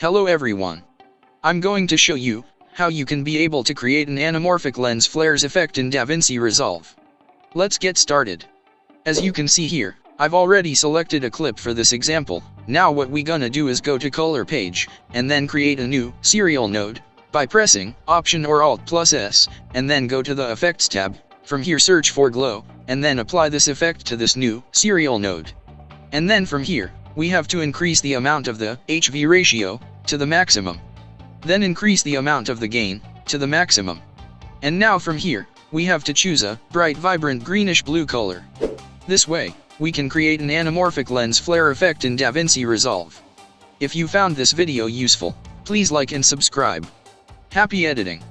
Hello everyone. I'm going to show you how you can be able to create an anamorphic lens flares effect in DaVinci Resolve. Let's get started. As you can see here, I've already selected a clip for this example. Now what we gonna do is go to color page, and then create a new serial node by pressing Option or Alt plus S, and then go to the Effects tab. From here search for glow, and then apply this effect to this new serial node. And then from here, we have to increase the amount of the HV ratio to the maximum. Then increase the amount of the gain to the maximum. And now from here, we have to choose a bright vibrant greenish blue color. This way, we can create an anamorphic lens flare effect in DaVinci Resolve. If you found this video useful, please like and subscribe. Happy editing!